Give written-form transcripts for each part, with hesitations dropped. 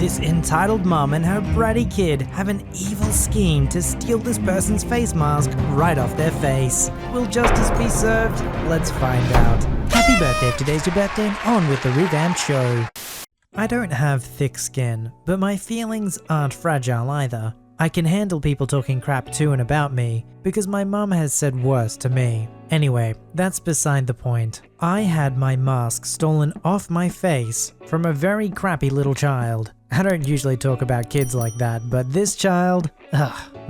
This entitled mom and her bratty kid have an evil scheme to steal this person's face mask right off their face. Will justice be served? Let's find out. Happy birthday if today's your birthday, and on with the revamped show. I don't have thick skin, but my feelings aren't fragile either. I can handle people talking crap to and about me, because my mum has said worse to me. Anyway, that's beside the point. I had my mask stolen off my face from a very crappy little child. I don't usually talk about kids like that, but this child,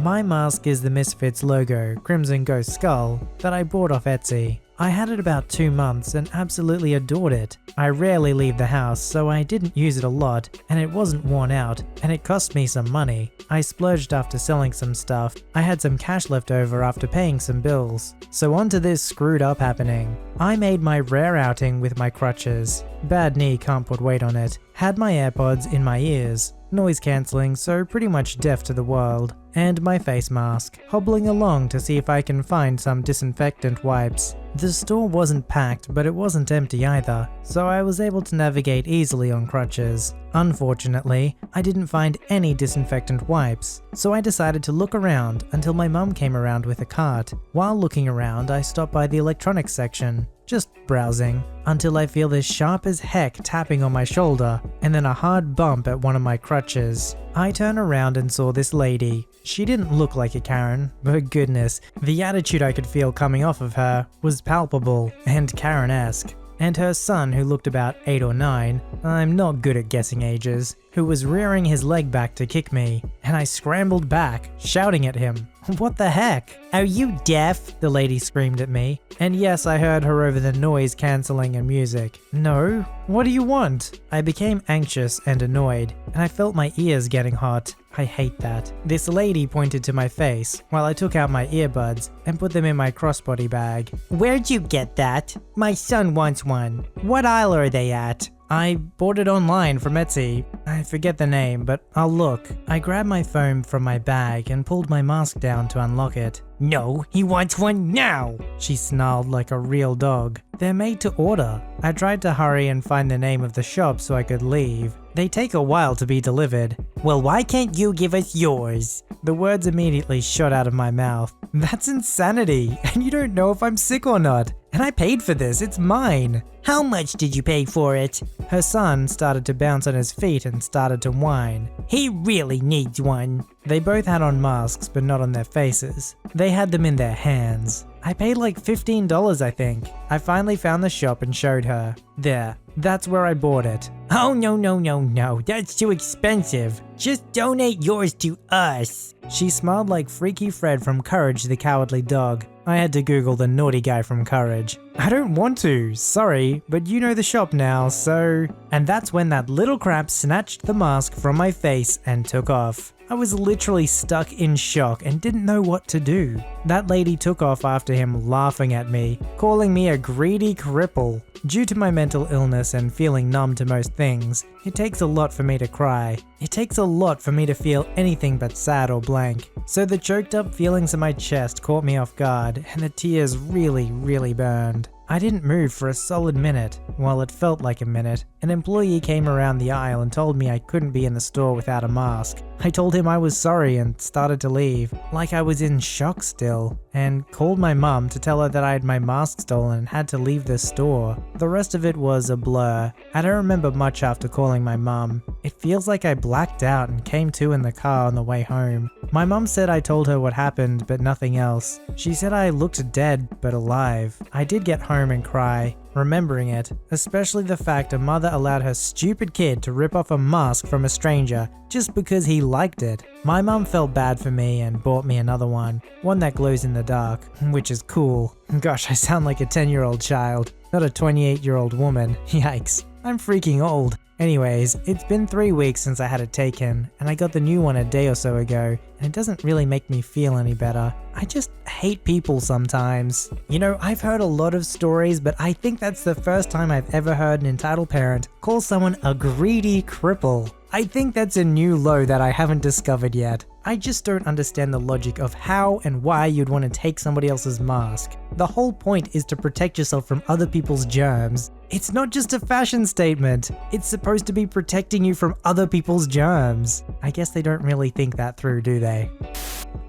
my mask is the Misfits logo, Crimson Ghost Skull, that I bought off Etsy. I had it about 2 months and absolutely adored it. I rarely leave the house, so I didn't use it a lot, and it wasn't worn out, and it cost me some money. I splurged after selling some stuff. I had some cash left over after paying some bills. So on to this screwed up happening. I made my rare outing with my crutches. Bad knee, can't put weight on it. Had my AirPods in my ears. Noise cancelling, so pretty much deaf to the world. And my face mask, hobbling along to see if I can find some disinfectant wipes. The store wasn't packed, but it wasn't empty either, so I was able to navigate easily on crutches. Unfortunately, I didn't find any disinfectant wipes, so I decided to look around until my mum came around with a cart. While looking around, I stopped by the electronics section, just browsing, until I feel this sharp as heck tapping on my shoulder, and then a hard bump at one of my crutches. I turn around and saw this lady. She didn't look like a Karen, but goodness, the attitude I could feel coming off of her was palpable and Karen-esque. And her son, who looked about 8 or 9, I'm not good at guessing ages, who was rearing his leg back to kick me, and I scrambled back, shouting at him. What the heck? Are you deaf? The lady screamed at me. And yes, I heard her over the noise cancelling and music. No? What do you want? I became anxious and annoyed, and I felt my ears getting hot. I hate that. This lady pointed to my face while I took out my earbuds and put them in my crossbody bag. Where'd you get that? My son wants one. What aisle are they at? I bought it online from Etsy. I forget the name, but I'll look. I grabbed my phone from my bag and pulled my mask down to unlock it. No, he wants one now! She snarled like a real dog. They're made to order. I tried to hurry and find the name of the shop so I could leave. They take a while to be delivered. Well, why can't you give us yours? The words immediately shot out of my mouth. That's insanity, and you don't know if I'm sick or not. And I paid for this, it's mine. How much did you pay for it? Her son started to bounce on his feet and started to whine. He really needs one. They both had on masks, but not on their faces. They had them in their hands. I paid like $15, I think. I finally found the shop and showed her. There, that's where I bought it. Oh no, that's too expensive. Just donate yours to us. She smiled like Freaky Fred from Courage the Cowardly Dog. I had to Google the naughty guy from Courage. I don't want to, sorry, but you know the shop now, so... And that's when that little crap snatched the mask from my face and took off. I was literally stuck in shock and didn't know what to do. That lady took off after him, laughing at me, calling me a greedy cripple. Due to my mental illness and feeling numb to most things, it takes a lot for me to cry. It takes a lot for me to feel anything but sad or blank. So the choked up feelings in my chest caught me off guard, and the tears really burned. I didn't move for a solid minute. Well, it felt like a minute. An employee came around the aisle and told me I couldn't be in the store without a mask. I told him I was sorry and started to leave, like I was in shock still, and called my mum to tell her that I had my mask stolen and had to leave the store. The rest of it was a blur. I don't remember much after calling my mum. It feels like I blacked out and came to in the car on the way home. My mum said I told her what happened, but nothing else. She said I looked dead, but alive. I did get home and cry, remembering it, especially the fact a mother allowed her stupid kid to rip off a mask from a stranger just because he liked it. My mum felt bad for me and bought me another one that glows in the dark, which is cool. Gosh, I sound like a 10-year-old child, not a 28-year-old woman. Yikes, I'm freaking old. Anyways, it's been 3 weeks since I had it taken, and I got the new one a day or so ago, and it doesn't really make me feel any better. I just hate people sometimes. You know, I've heard a lot of stories, but I think that's the first time I've ever heard an entitled parent call someone a greedy cripple. I think that's a new low that I haven't discovered yet. I just don't understand the logic of how and why you'd want to take somebody else's mask. The whole point is to protect yourself from other people's germs. It's not just a fashion statement. It's supposed to be protecting you from other people's germs. I guess they don't really think that through, do they?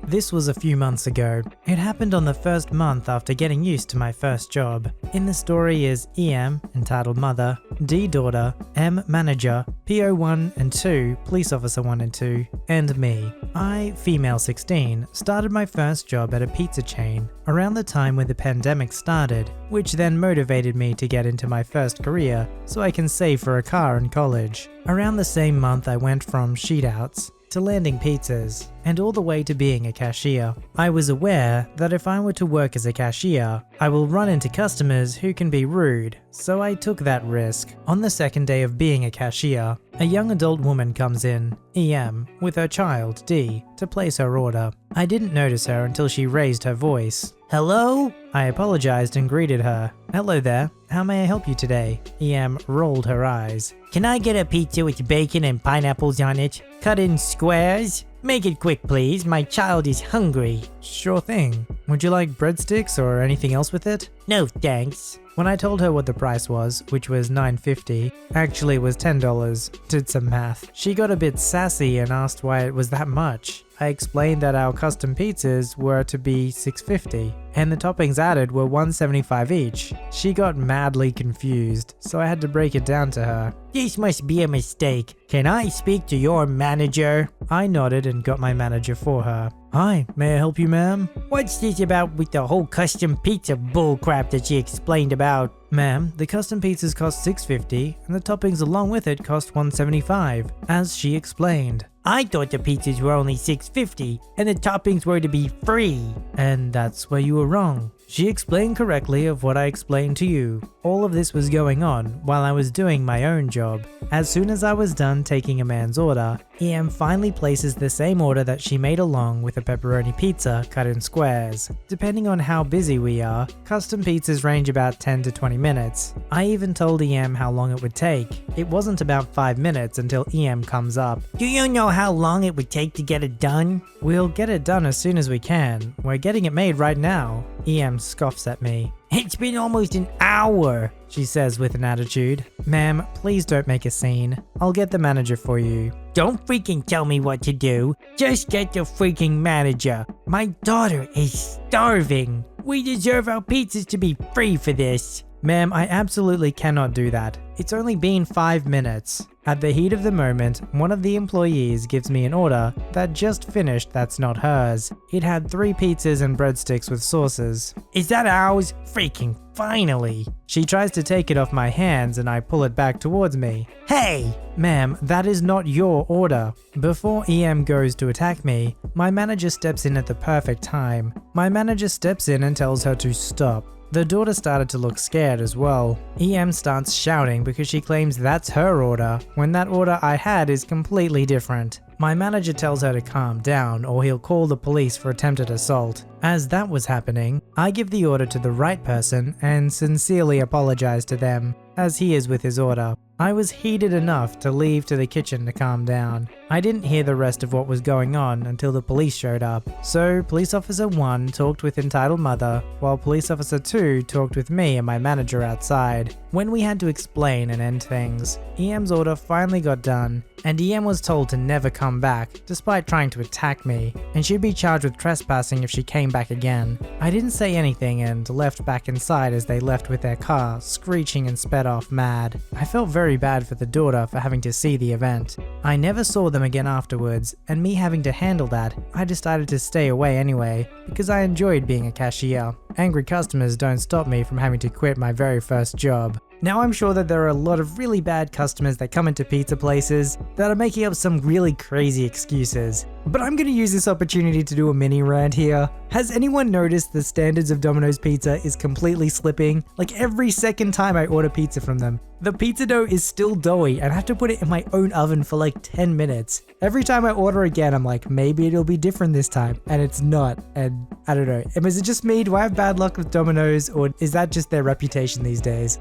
This was a few months ago. It happened on the first month after getting used to my first job. In the story is EM, entitled mother, D daughter, M manager, PO 1 and 2, police officer 1 and 2, and me. I, female 16, started my first job at a pizza chain around the time when the pandemic started, which then motivated me to get into my first career so I can save for a car in college. Around the same month I went from sheet outs to landing pizzas, and all the way to being a cashier. I was aware that if I were to work as a cashier, I will run into customers who can be rude, so I took that risk. On the second day of being a cashier, a young adult woman comes in, EM, with her child, D, to place her order. I didn't notice her until she raised her voice. "Hello?" I apologized and greeted her. "Hello there. How may I help you today?" EM rolled her eyes. "Can I get a pizza with bacon and pineapples on it? Cut in squares? Make it quick, please. My child is hungry." "Sure thing. Would you like breadsticks or anything else with it?" "No, thanks." When I told her what the price was, which was $9.50, actually it was $10, did some math, she got a bit sassy and asked why it was that much. I explained that our custom pizzas were to be $6.50, and the toppings added were $1.75 each. She got madly confused, so I had to break it down to her. "This must be a mistake. Can I speak to your manager?" I nodded and got my manager for her. "Hi, may I help you, ma'am?" "What's this about with the whole custom pizza bullcrap that she explained about?" "Ma'am, the custom pizzas cost $6.50, and the toppings along with it cost $1.75, as she explained." "I thought the pizzas were only $6.50, and the toppings were to be free." "And that's where you were wrong. She explained correctly of what I explained to you. All of this was going on while I was doing my own job. As soon as I was done taking a man's order, EM finally places the same order that she made along with a pepperoni pizza cut in squares. Depending on how busy we are, custom pizzas range about 10 to 20 minutes. I even told EM how long it would take. It wasn't about 5 minutes until EM comes up. "Do you know how long it would take to get it done?" "We'll get it done as soon as we can. We're getting it made right now." EM scoffs at me. "It's been almost an hour," she says with an attitude. "Ma'am, please don't make a scene. I'll get the manager for you." "Don't freaking tell me what to do. Just get the freaking manager. My daughter is starving. We deserve our pizzas to be free for this." "Ma'am, I absolutely cannot do that. It's only been 5 minutes. At the heat of the moment, one of the employees gives me an order that just finished that's not hers. It had 3 pizzas and breadsticks with sauces. "Is that ours? Freaking finally." She tries to take it off my hands and I pull it back towards me. "Hey!" "Ma'am, that is not your order." Before EM goes to attack me, my manager steps in at the perfect time. My manager steps in and tells her to stop. The daughter started to look scared as well. EM starts shouting because she claims that's her order, when that order I had is completely different. My manager tells her to calm down or he'll call the police for attempted assault. As that was happening, I give the order to the right person and sincerely apologize to them, as he is with his order. I was heated enough to leave to the kitchen to calm down. I didn't hear the rest of what was going on until the police showed up. So police officer 1 talked with entitled mother, while police officer 2 talked with me and my manager outside. When we had to explain and end things, EM's order finally got done, and EM was told to never come back, despite trying to attack me, and she'd be charged with trespassing if she came back again. I didn't say anything and left back inside as they left with their car, screeching and sped off mad. I felt very bad for the daughter for having to see the event. I never saw them again afterwards, and me having to handle that, I decided to stay away anyway, because I enjoyed being a cashier. Angry customers don't stop me from having to quit my very first job. Now I'm sure that there are a lot of really bad customers that come into pizza places that are making up some really crazy excuses. But I'm gonna use this opportunity to do a mini rant here. Has anyone noticed the standards of Domino's Pizza is completely slipping? Like every second time I order pizza from them, the pizza dough is still doughy and I have to put it in my own oven for like 10 minutes. Every time I order again, I'm like, maybe it'll be different this time, and it's not. And I don't know, is it just me? Do I have bad luck with Domino's, or is that just their reputation these days?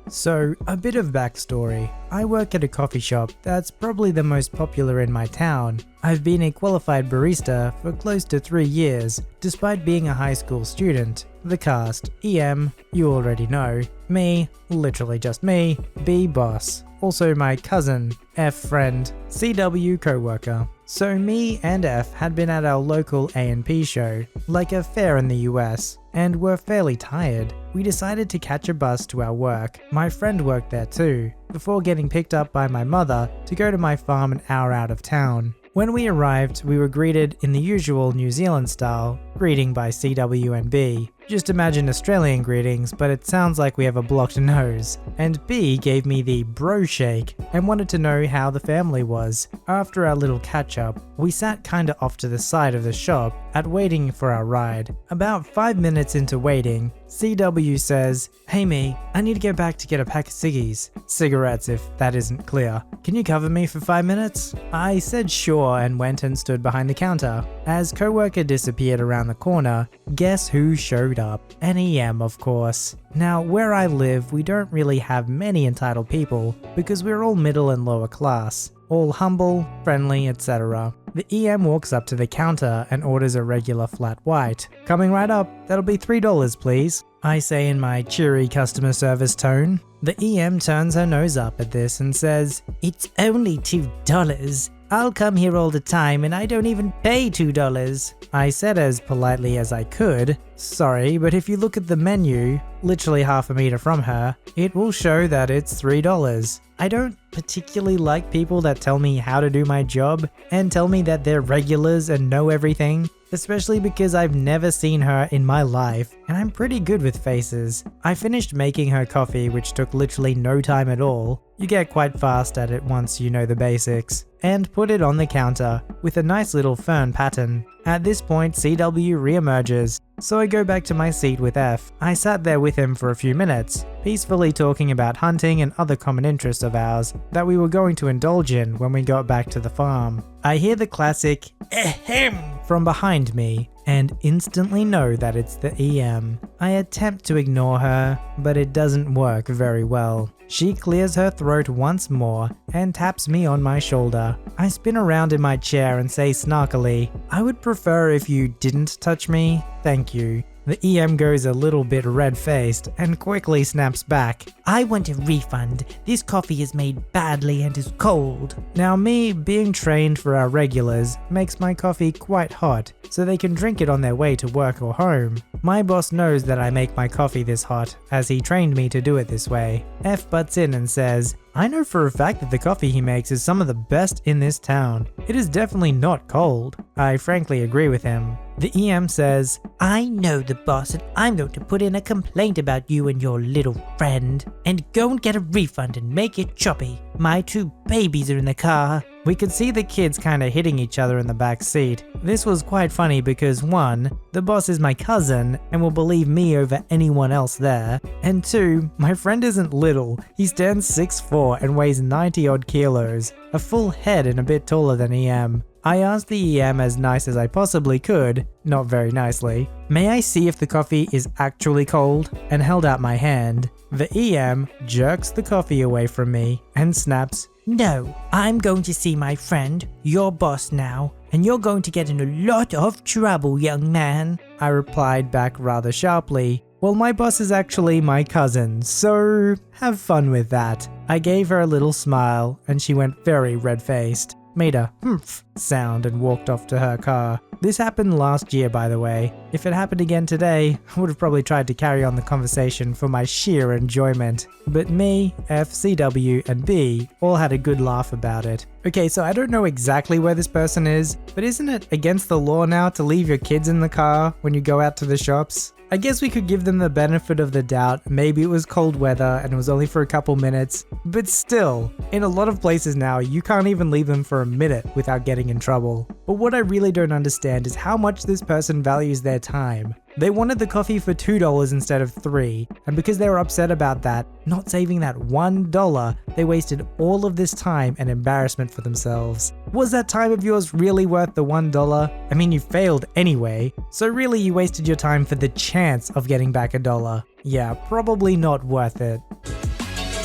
So, a bit of backstory. I work at a coffee shop that's probably the most popular in my town. I've been a qualified barista for close to 3 years, despite being a high school student. The cast: EM, you already know, me, literally just me, B boss, also my cousin, F friend, CW co-worker. So me and F had been at our local A&P show, like a fair in the US, and were fairly tired. We decided to catch a bus to our work. My friend worked there too, before getting picked up by my mother to go to my farm an hour out of town. When we arrived, we were greeted in the usual New Zealand style, greeting by CW and B. Just imagine Australian greetings, but it sounds like we have a blocked nose. And B gave me the bro shake and wanted to know how the family was. After our little catch up, we sat kinda off to the side of the shop at waiting for our ride. About 5 minutes into waiting, CW says, "Hey me, I need to go back to get a pack of ciggies." Cigarettes if that isn't clear. "Can you cover me for 5 minutes?" I said sure and went and stood behind the counter. As co-worker disappeared around the corner, guess who showed up? An EM, of course. Now, where I live, we don't really have many entitled people because we're all middle and lower class, all humble, friendly, etc. The EM walks up to the counter and orders a regular flat white. "Coming right up, that'll be $3 please," I say in my cheery customer service tone. The EM turns her nose up at this and says, "It's only $2. I'll come here all the time and I don't even pay $2. I said as politely as I could, "Sorry, but if you look at the menu, literally half a meter from her, it will show that it's $3. I don't particularly like people that tell me how to do my job and tell me that they're regulars and know everything, especially because I've never seen her in my life and I'm pretty good with faces. I finished making her coffee, which took literally no time at all. You get quite fast at it once you know the basics, and put it on the counter with a nice little fern pattern. At this point, CW re-emerges, so I go back to my seat with F. I sat there with him for a few minutes, peacefully talking about hunting and other common interests of ours that we were going to indulge in when we got back to the farm. I hear the classic "ahem" from behind me and instantly know that it's the EM. I attempt to ignore her, but it doesn't work very well. She clears her throat once more and taps me on my shoulder. I spin around in my chair and say snarkily, "I would prefer if you didn't touch me, thank you." The EM goes a little bit red-faced and quickly snaps back, "I want a refund. This coffee is made badly and is cold." Now me, being trained for our regulars, makes my coffee quite hot so they can drink it on their way to work or home. My boss knows that I make my coffee this hot, as he trained me to do it this way. F butts in and says, "I know for a fact that the coffee he makes is some of the best in this town. It is definitely not cold." I frankly agree with him. The EM says, "I know the boss and I'm going to put in a complaint about you and your little friend. And go and get a refund and make it choppy. My 2 babies are in the car." We could see the kids kinda hitting each other in the back seat. This was quite funny because 1, the boss is my cousin and will believe me over anyone else there, and 2, my friend isn't little, he stands 6'4" and weighs 90 odd kilos, a full head and a bit taller than EM. I asked the EM as nice as I possibly could, not very nicely, "May I see if the coffee is actually cold?" and held out my hand. The EM jerks the coffee away from me and snaps, "No, I'm going to see my friend, your boss now, and you're going to get in a lot of trouble, young man." I replied back rather sharply, "Well, my boss is actually my cousin, so have fun with that." I gave her a little smile and she went very red-faced, made a "humph" sound and walked off to her car. This happened last year, by the way. If it happened again today, I would have probably tried to carry on the conversation for my sheer enjoyment. But me, F, CW, and B all had a good laugh about it. Okay, so I don't know exactly where this person is, but isn't it against the law now to leave your kids in the car when you go out to the shops? I guess we could give them the benefit of the doubt. Maybe it was cold weather and it was only for a couple minutes, but still, in a lot of places now, you can't even leave them for a minute without getting in trouble. But what I really don't understand is how much this person values their time. They wanted the coffee for $2 instead of $3, and because they were upset about that, not saving that $1, they wasted all of this time and embarrassment for themselves. Was that time of yours really worth the $1? I mean, you failed anyway, so really you wasted your time for the chance of getting back $1. Yeah, probably not worth it.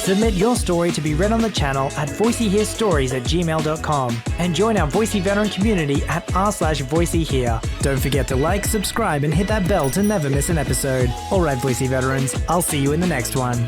Submit your story to be read on the channel at voiceyherestories@gmail.com and join our Voicey veteran community at r/voiceyhere. Don't forget to like, subscribe, and hit that bell to never miss an episode. Alright, Voicey veterans, I'll see you in the next one.